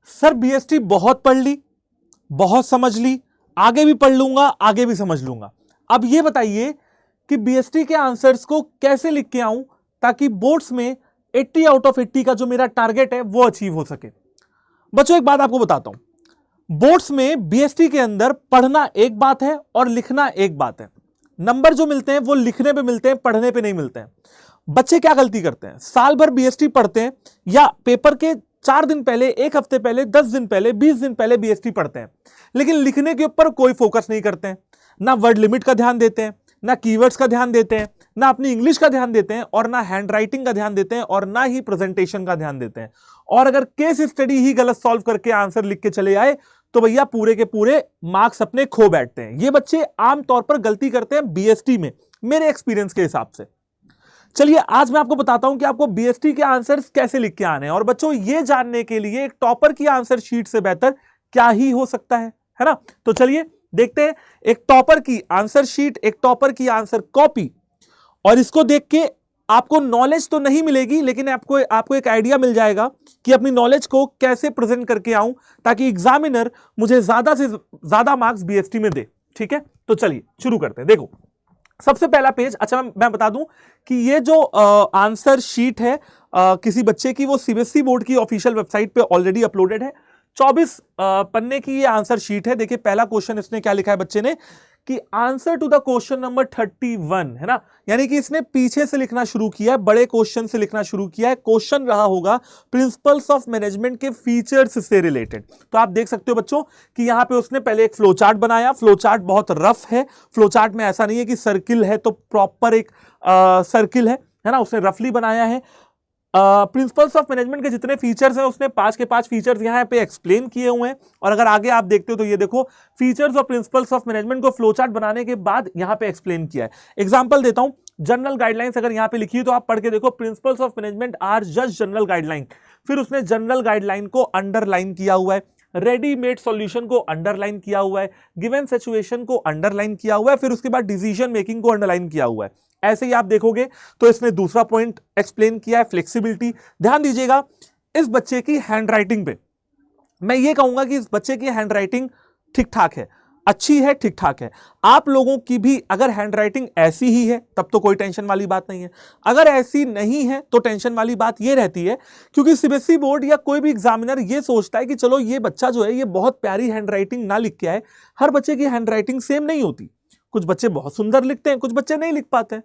Sir BST बहुत पढ़ ली, बहुत समझ ली, आगे भी पढ़ लूंगा, आगे भी समझ लूंगा। अब ये बताइए कि बीएसटी के आंसर्स को कैसे लिख के आऊं ताकि बोर्ड्स में 80 आउट ऑफ 80 का जो मेरा टारगेट है वो अचीव हो सके। बच्चों एक बात आपको बताता हूं, बोर्ड्स में बीएसटी के अंदर पढ़ना एक बात है और लिखना एक बात है। नंबर जो मिलते हैं वो लिखने पे मिलते हैं, पढ़ने पे नहीं मिलते हैं। बच्चे क्या गलती करते हैं, साल भर बीएसटी पढ़ते हैं या पेपर के 4 दिन पहले, 1 हफ्ते पहले, 10 दिन पहले, 20 दिन पहले बीएसटी पढ़ते हैं, लेकिन लिखने के ऊपर कोई फोकस नहीं करते हैं। ना वर्ड लिमिट का ध्यान देते हैं, ना कीवर्ड्स का ध्यान देते हैं, ना अपनी इंग्लिश का ध्यान देते हैं, और ना हैंड राइटिंग का ध्यान देते हैं, और ना ही प्रेजेंटेशन का ध्यान देते हैं। और अगर केस स्टडी ही गलत सॉल्व करके आंसर लिख के चले आए तो भैया पूरे के पूरे मार्क्स अपने खो बैठते हैं। ये बच्चे आमतौर पर गलती करते हैं बीएसटी में, मेरे एक्सपीरियंस के हिसाब से। चलिए आज मैं आपको बताता हूं कि आपको बीएसटी के आंसर्स कैसे लिख के आने हैं। और बच्चों ये जानने के लिए एक टॉपर की आंसर शीट से बेहतर क्या ही हो सकता है ना। तो चलिए देखते हैं एक टॉपर की आंसर शीट, एक टॉपर की आंसर कॉपी, और इसको देख के आपको नॉलेज तो नहीं मिलेगी लेकिन आपको एक आइडिया मिल जाएगा कि अपनी नॉलेज को कैसे प्रेजेंट करके आऊं ताकि एग्जामिनर मुझे ज्यादा से ज्यादा मार्क्स बीएसटी में दे। ठीक है, तो चलिए शुरू करते हैं। देखो सबसे पहला पेज, अच्छा मैं बता दूं कि ये जो आंसर शीट है किसी बच्चे की, वो सीबीएसई बोर्ड की ऑफिशियल वेबसाइट पे ऑलरेडी अपलोडेड है। 24 पन्ने की ये आंसर शीट है। देखिए पहला क्वेश्चन इसने क्या लिखा है बच्चे ने कि answer to the question number 31 है ना, यानी कि इसने पीछे से लिखना शुरू किया है, बड़े क्वेश्चन से लिखना शुरू किया है। क्वेश्चन रहा होगा प्रिंसिपल्स ऑफ मैनेजमेंट के फीचर्स से रिलेटेड। तो आप देख सकते हो बच्चों कि यहां पे उसने पहले एक फ्लो चार्ट बनाया। फ्लो चार्ट बहुत रफ है, फ्लो चार्ट में ऐसा नहीं है कि सर्किल है तो प्रॉपर एक सर्किल है ना, उसने रफली बनाया है। प्रिंसिपल्स ऑफ मैनेजमेंट के जितने फीचर्स हैं उसने 5 के 5 फीचर्स यहां पे एक्सप्लेन किए हुए हैं। और अगर आगे आप देखते हो तो ये देखो फीचर्स और प्रिंसिपल्स ऑफ मैनेजमेंट को फ्लो चार्ट बनाने के बाद यहां पे एक्सप्लेन किया है। एग्जांपल देता हूं, जनरल गाइडलाइंस अगर यहां पे लिखी है तो आप पढ़ के देखो, principles of management are just general guideline. फिर उसने जनरल गाइडलाइन को अंडरलाइन किया हुआ है, रेडीमेड सॉल्यूशन को अंडरलाइन किया हुआ है, गिवन सिचुएशन को अंडरलाइन किया हुआ है, फिर उसके बाद डिसीजन मेकिंग को अंडरलाइन किया हुआ है। ऐसे ही आप देखोगे तो इसने दूसरा पॉइंट एक्सप्लेन किया है, फ्लेक्सिबिलिटी। ध्यान दीजिएगा इस बच्चे की हैंडराइटिंग पे, मैं ये कहूंगा कि इस बच्चे की हैंडराइटिंग ठीक ठाक है, अच्छी है, ठीक ठाक है। आप लोगों की भी अगर हैंडराइटिंग ऐसी ही है तब तो कोई टेंशन वाली बात नहीं है, अगर ऐसी नहीं है तो टेंशन वाली बात ये रहती है, क्योंकि सीबीएसई बोर्ड या कोई भी एग्जामिनर ये सोचता है कि चलो ये बच्चा जो है ये बहुत प्यारी हैंडराइटिंग ना लिख के आए। हर बच्चे की हैंडराइटिंग सेम नहीं होती, कुछ बच्चे बहुत सुंदर लिखते हैं, कुछ बच्चे नहीं लिख पाते हैं।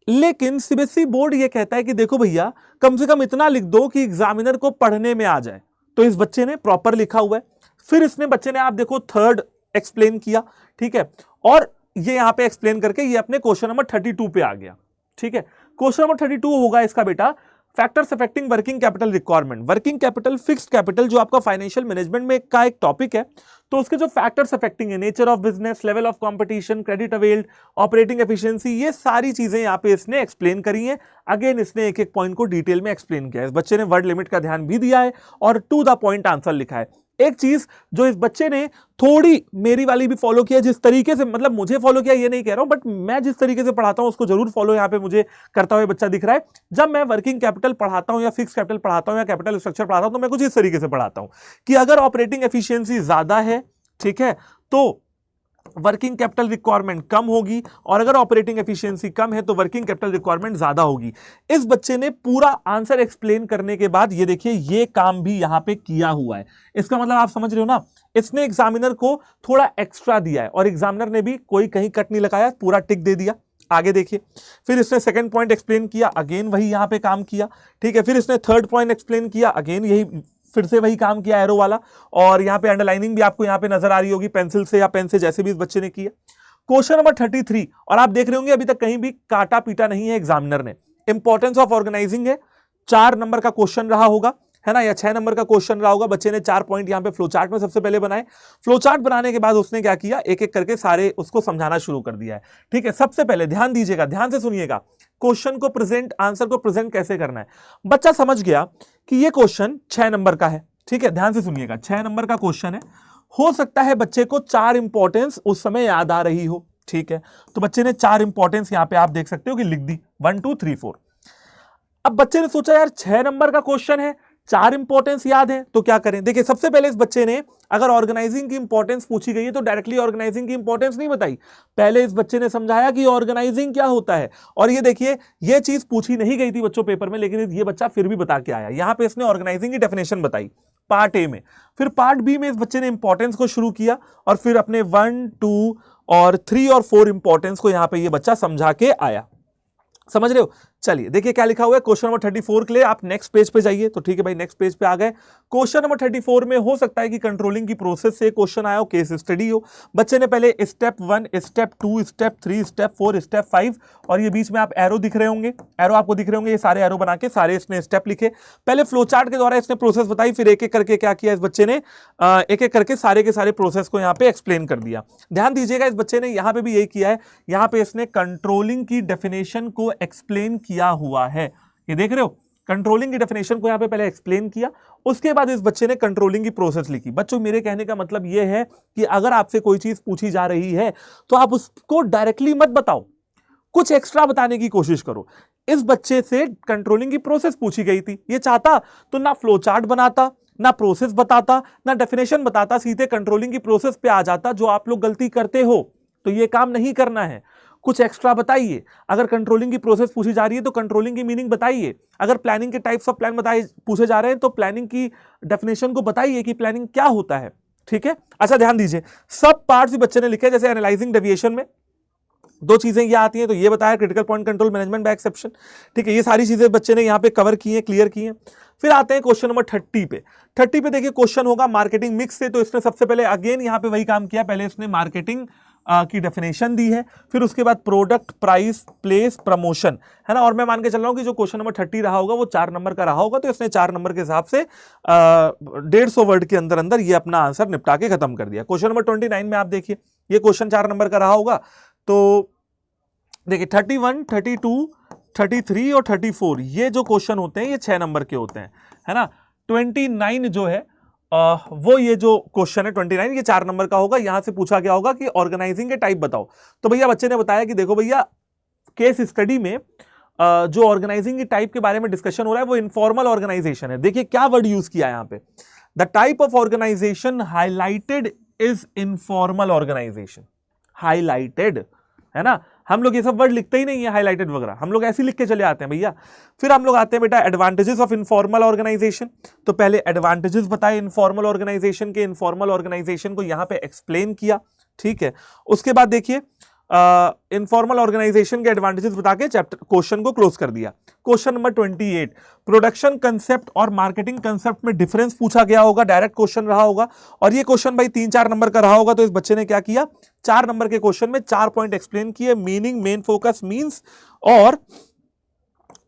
लेकिन सीबीएसई बोर्ड ये कहता है कि देखो भैया कम से कम इतना लिख दो कि एग्जामिनर को पढ़ने में आ जाए। तो इस बच्चे ने प्रॉपर लिखा हुआ है। फिर इसने बच्चे ने आप देखो थर्ड एक्सप्लेन किया, ठीक है, और ये यहां पे एक्सप्लेन करके ये अपने क्वेश्चन नंबर 32 पे आ गया। ठीक है, क्वेश्चन नंबर 32 होगा इसका बेटा, factors affecting working capital requirement. Working capital, fixed capital जो आपका फाइनेंशियल मैनेजमेंट में का एक टॉपिक है, तो उसके जो फैक्टर्स अफेक्टिंग है, nature of business, level of competition, credit availed, operating efficiency, ये सारी चीजें यहां पे इसने एक्सप्लेन करी है। अगेन इसने एक एक पॉइंट को डिटेल में एक्सप्लेन किया है। इस बच्चे ने वर्ड लिमिट का ध्यान भी दिया है और टू द पॉइंट आंसर लिखा है। एक चीज जो इस बच्चे ने थोड़ी मेरी वाली भी फॉलो किया, जिस तरीके से, मतलब मुझे फॉलो किया ये नहीं कह रहा हूं, बट मैं जिस तरीके से पढ़ाता हूं उसको जरूर फॉलो यहां पे मुझे करता हुआ बच्चा दिख रहा है। जब मैं वर्किंग कैपिटल पढ़ाता हूं या फिक्स कैपिटल पढ़ाता हूं या कैपिटल स्ट्रक्चर पढ़ाता हूं तो मैं कुछ इस तरीके से पढ़ाता हूं कि अगर ऑपरेटिंग एफिशिएंसी ज्यादा है, ठीक है, तो वर्किंग कैपिटल रिक्वायरमेंट कम होगी, और अगर ऑपरेटिंग एफिशिएंसी कम है तो वर्किंग कैपिटल रिक्वायरमेंट ज्यादा होगी। इस बच्चे ने पूरा आंसर एक्सप्लेन करने के बाद ये देखिए ये काम भी यहां पे किया हुआ है। इसका मतलब आप समझ रहे हो ना, इसने एग्जामिनर को थोड़ा एक्स्ट्रा दिया है और एग्जामिनर ने भी कोई कहीं कट नहीं लगाया, पूरा टिक दे दिया। आगे देखिए, फिर इसने सेकंड पॉइंट एक्सप्लेन किया, अगेन वही यहां पे काम किया। ठीक है, फिर इसने थर्ड पॉइंट एक्सप्लेन किया, अगेन यही फिर से वही काम किया एरो वाला, और यहां पे अंडरलाइनिंग भी आपको यहां पे नजर आ रही होगी पेंसिल से या पेन से, जैसे भी इस बच्चे ने किया। क्वेश्चन नंबर 33, और आप देख रहे होंगे अभी तक कहीं भी काटा पीटा नहीं है एग्जामिनर ने। इंपॉर्टेंस ऑफ ऑर्गेनाइजिंग है, 4 नंबर का क्वेश्चन रहा होगा, है ना, या 6 नंबर का क्वेश्चन रहा होगा। बच्चे ने 4 पॉइंट यहां पे फ्लो चार्ट में सबसे पहले बनाए। फ्लो चार्ट बनाने के बाद उसने क्या किया, एक एक करके सारे उसको समझाना शुरू कर दिया है। ठीक है, सबसे पहले ध्यान दीजिएगा, ध्यान से सुनिएगा, क्वेश्चन को प्रेजेंट, आंसर को प्रेजेंट कैसे करना है। बच्चा समझ गया कि ये क्वेश्चन 6 नंबर का है। ठीक है, ध्यान से सुनिएगा, 6 नंबर का क्वेश्चन है। हो सकता है बच्चे को 4 इंपॉर्टेंस उस समय याद आ रही हो। ठीक है, तो बच्चे ने 4 इंपॉर्टेंस यहां पे आप देख सकते हो कि लिख दी, 1 2 3 4। अब बच्चे ने सोचा यार 6 नंबर का क्वेश्चन है, चार इंपॉर्टेंस याद है तो क्या करें? देखिए सबसे पहले इस बच्चे ने अगर ऑर्गेनाइजिंग की इंपॉर्टेंस पूछी गई है तो डायरेक्टली ऑर्गेनाइजिंग की इंपॉर्टेंस नहीं बताई, पहले इस बच्चे ने समझाया कि ऑर्गेनाइजिंग क्या होता है। और ये देखिए ये चीज पूछी नहीं गई थी बच्चों पेपर में, लेकिन ये बच्चा फिर भी बता के आया। यहां पे इसने ऑर्गेनाइजिंग की डेफिनेशन बताई पार्ट ए में, फिर पार्ट बी में इस बच्चे ने इंपॉर्टेंस को शुरू किया और फिर अपने 1, 2 और 3 और 4 इंपॉर्टेंस को यहां पे ये बच्चा समझा के आया। समझ रहे हो? चलिए देखिए क्या लिखा हुआ है क्वेश्चन नंबर 34 के लिए। आप नेक्स्ट पेज पे जाइए। तो ठीक है भाई, नेक्स्ट पेज पे आ गए। क्वेश्चन नंबर 34 में हो सकता है कि कंट्रोलिंग की प्रोसेस से क्वेश्चन आया हो, केस स्टडी हो। बच्चे ने पहले step 1, step 2, step 3, step 4, step 5 और ये बीच में आप एरो दिख रहे होंगे, एरो आपको दिख रहे होंगे, ये सारे एरो बना के सारे इसने स्टेप लिखे। पहले फ्लो चार्ट के द्वारा इसने प्रोसेस बताई, फिर एक एक करके क्या किया इस बच्चे ने, एक एक करके सारे के सारे प्रोसेस को यहाँ पे एक्सप्लेन कर दिया। ध्यान दीजिएगा इस बच्चे ने यहाँ पे भी यही किया है, यहाँ पे इसने कंट्रोलिंग की डेफिनेशन को एक्सप्लेन किया हुआ है। ये देख रहे हो, कंट्रोलिंग की डेफिनेशन को यहां पे पहले एक्सप्लेन किया, उसके बाद इस बच्चे ने कंट्रोलिंग की प्रोसेस लिखी। बच्चों मेरे कहने का मतलब यह है कि अगर आपसे कोई चीज पूछी जा रही है तो आप उसको डायरेक्टली मत बताओ, कुछ एक्स्ट्रा बताने की कोशिश करो। इस बच्चे से कंट्रोलिंग की प्रोसेस पूछी गई थी, ये चाहता तो ना फ्लो चार्ट बनाता, ना प्रोसेस बताता, ना डेफिनेशन बताता, सीधे कंट्रोलिंग की प्रोसेस पे आ जाता, जो आप लोग गलती करते हो। तो ये काम नहीं करना है, कुछ एक्स्ट्रा बताइए। अगर कंट्रोलिंग की प्रोसेस पूछी जा रही है तो कंट्रोलिंग की मीनिंग बताइए। अगर प्लानिंग के टाइप्स ऑफ प्लान बताए पूछे जा रहे हैं तो प्लानिंग की डेफिनेशन को बताइए कि प्लानिंग क्या होता है। ठीक है, अच्छा ध्यान दीजिए, सब पार्ट्स बच्चे ने लिखे, जैसे एनालाइजिंग डेविएशन में दो चीजें ये आती हैं, तो ये बताया critical point control management by exception. ठीक है, ये सारी चीजें बच्चे ने यहाँ पे कवर की हैं, क्लियर की हैं। फिर आते हैं क्वेश्चन नंबर 30 पे। 30 पे देखिए क्वेश्चन होगा मार्केटिंग मिक्स से, तो इसने सबसे पहले अगेन यहाँ पे वही काम किया, पहले इसने मार्केटिंग की डेफिनेशन दी है, फिर उसके बाद प्रोडक्ट, प्राइस, प्लेस, प्रमोशन, है ना। और मैं मान के चल रहा हूं कि जो क्वेश्चन नंबर 30 रहा होगा वो 4 नंबर का रहा होगा, तो इसने 4 नंबर के हिसाब से 150 वर्ड के अंदर अंदर ये अपना आंसर निपटा के खत्म कर दिया। क्वेश्चन नंबर 29 में आप देखिए, ये क्वेश्चन 4 नंबर का रहा होगा, तो देखिए 31, 32, 33 और 34 ये जो क्वेश्चन होते हैं ये 6 नंबर के होते हैं, है ना। 29 जो है वो ये जो क्वेश्चन है 29 ये 4 नंबर का होगा। यहां से पूछा गया होगा कि ऑर्गेनाइजिंग के टाइप बताओ, तो भैया बच्चे ने बताया कि देखो भैया केस स्टडी में जो ऑर्गेनाइजिंग की टाइप के बारे में डिस्कशन हो रहा है वो इनफॉर्मल ऑर्गेनाइजेशन है। देखिए क्या वर्ड यूज किया है यहां पे, the type of organisation highlighted is informal organisation. Highlighted, है ना, हम लोग ये सब वर्ड लिखते ही नहीं है हाईलाइटेड वगैरह, हम लोग ऐसे ही लिख के चले आते हैं भैया। फिर हम लोग आते हैं बेटा एडवांटेजेस ऑफ इनफॉर्मल ऑर्गेनाइजेशन, तो पहले एडवांटेजेस बताए इनफॉर्मल ऑर्गेनाइजेशन के, इनफॉर्मल ऑर्गेनाइजेशन को यहां पे एक्सप्लेन किया। ठीक है, उसके बाद देखिए इनफॉर्मल ऑर्गेनाइजेशन के एडवांटेजेस बता के चैप्टर क्वेश्चन को क्लोज कर दिया। क्वेश्चन नंबर 28 प्रोडक्शन कंसेप्ट और मार्केटिंग कंसेप्ट में डिफरेंस पूछा गया होगा, डायरेक्ट क्वेश्चन रहा होगा, और ये क्वेश्चन भाई 3-4 नंबर का रहा होगा। तो इस बच्चे ने क्या किया, 4 नंबर के क्वेश्चन में 4 पॉइंट एक्सप्लेन किए, मीनिंग, मेन फोकस, मीन्स और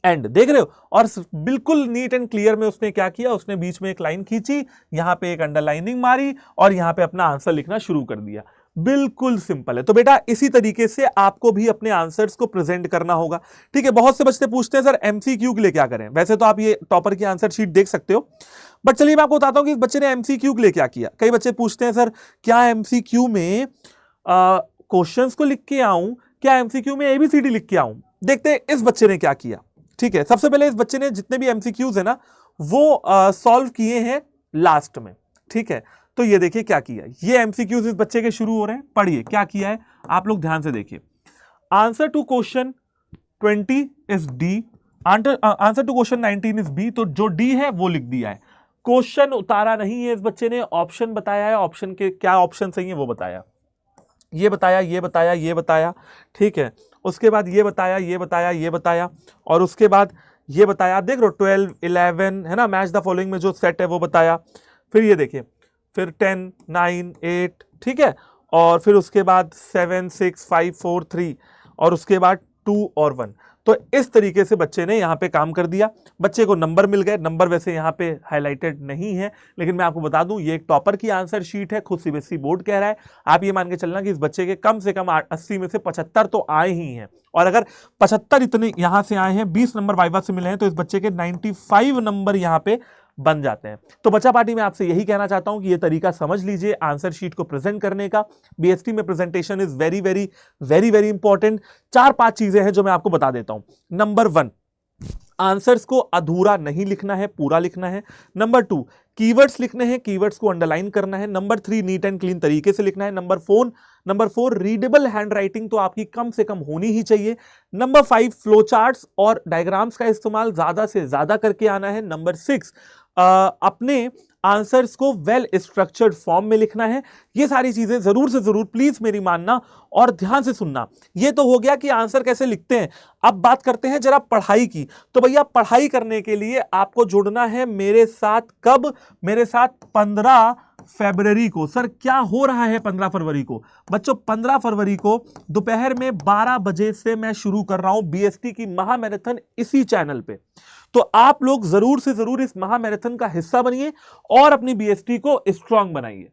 एंड, देख रहे हो। और बिल्कुल नीट एंड क्लियर में उसने क्या किया, उसने बीच में एक लाइन खींची, यहां पे एक अंडरलाइनिंग मारी और यहां पे अपना आंसर लिखना शुरू कर दिया। बिल्कुल सिंपल है। तो बेटा इसी तरीके से आपको भी अपने आंसर्स को प्रेजेंट करना होगा। ठीक है, बहुत से बच्चे पूछते हैं सर एमसीक्यू के लिए क्या करें। वैसे तो आप ये टॉपर की आंसर शीट देख सकते हो, बट चलिए मैं आपको बताता हूं कि इस बच्चे ने एमसीक्यू के लिए क्या किया। कई बच्चे पूछते हैं सर क्या एमसीक्यू में क्वेश्चंस को लिख के आऊं, क्या एमसीक्यू में एबीसीडी लिख के आऊं। देखते हैं इस बच्चे ने क्या किया। ठीक है, सबसे पहले इस बच्चे ने जितने भी एमसीक्यूज है ना वो सॉल्व किए हैं लास्ट में। ठीक है, तो ये देखिए क्या किया, ये एमसीक्यूज इस बच्चे के शुरू हो रहे हैं, पढ़िए क्या किया है आप लोग ध्यान से देखिए। Answer to question 20 is D, answer to question 19 is B, तो जो डी है वो लिख दिया है। क्वेश्चन उतारा नहीं है इस बच्चे ने, ऑप्शन बताया है, ऑप्शन के क्या ऑप्शन सही है वो बताया, ये बताया, ये बताया, ये बताया। ठीक है, उसके बाद ये बताया, ये बताया, ये बताया, और उसके बाद ये बताया। देख लो 12, 11 है ना, मैच द फॉलोइंग में जो सेट है वो बताया। फिर ये देखिए, फिर 10, 9, 8, ठीक है, और फिर उसके बाद 7, 6, 5, 4, 3 और उसके बाद 2 और 1। तो इस तरीके से बच्चे ने यहाँ पे काम कर दिया, बच्चे को नंबर मिल गए। नंबर वैसे यहाँ पे हाईलाइटेड नहीं है, लेकिन मैं आपको बता दूं ये एक टॉपर की आंसर शीट है, खुद सीबीएसई बोर्ड कह रहा है। आप ये मान के चलना कि इस बच्चे के कम से कम 80 में से 75 तो आए ही हैं, और अगर 75 इतने यहाँ से आए हैं, 20 नंबर वाइवा से मिले हैं, तो इस बच्चे के 95 नंबर यहाँ पे बन जाते हैं। तो बच्चा पार्टी में आपसे यही कहना चाहता हूं कि ये तरीका समझ लीजिए आंसर शीट को प्रेजेंट करने का। बीएसटी में presentation is very very very very important. 4-5 चीजें हैं जो मैं आपको बता देता हूं। नंबर 1, आंसर्स को अधूरा नहीं लिखना है, पूरा लिखना है। नंबर 2, कीवर्ड्स लिखने हैं, कीवर्ड्स को अंडरलाइन करना है। नंबर 3, नीट एंड क्लीन तरीके से लिखना है। नंबर 4, रीडेबल हैंडराइटिंग तो आपकी कम से कम होनी ही चाहिए। नंबर 5, फ्लो चार्ट्स और डायग्राम्स का इस्तेमाल ज्यादा से ज्यादा करके आना है। नंबर 6, अपने आंसर्स को वेल स्ट्रक्चर्ड फॉर्म में लिखना है। ये सारी चीजें जरूर से जरूर प्लीज मेरी मानना और ध्यान से सुनना। ये तो हो गया कि आंसर कैसे लिखते हैं। अब बात करते हैं जरा पढ़ाई की। तो भैया पढ़ाई करने के लिए आपको जुड़ना है मेरे साथ। कब? मेरे साथ 15 फरवरी को। सर क्या हो रहा है 15 फरवरी को? बच्चों 15 फरवरी को दोपहर में 12 बजे से मैं शुरू कर रहा हूं बीएसटी की महा मैराथन इसी चैनल पे। तो आप लोग जरूर से जरूर इस महा मैराथन का हिस्सा बनिए और अपनी बीएसटी को स्ट्रांग बनाइए।